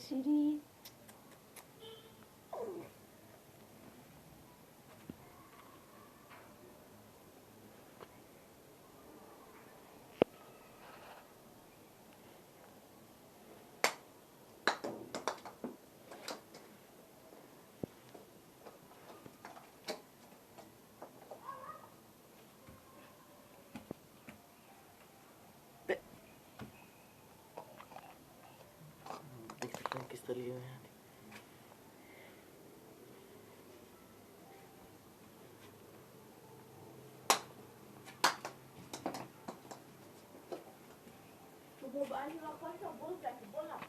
شيرين. بدك تكون كيستالينا يعني. Vou botar aqui na porta, vou botar aqui, vou lá.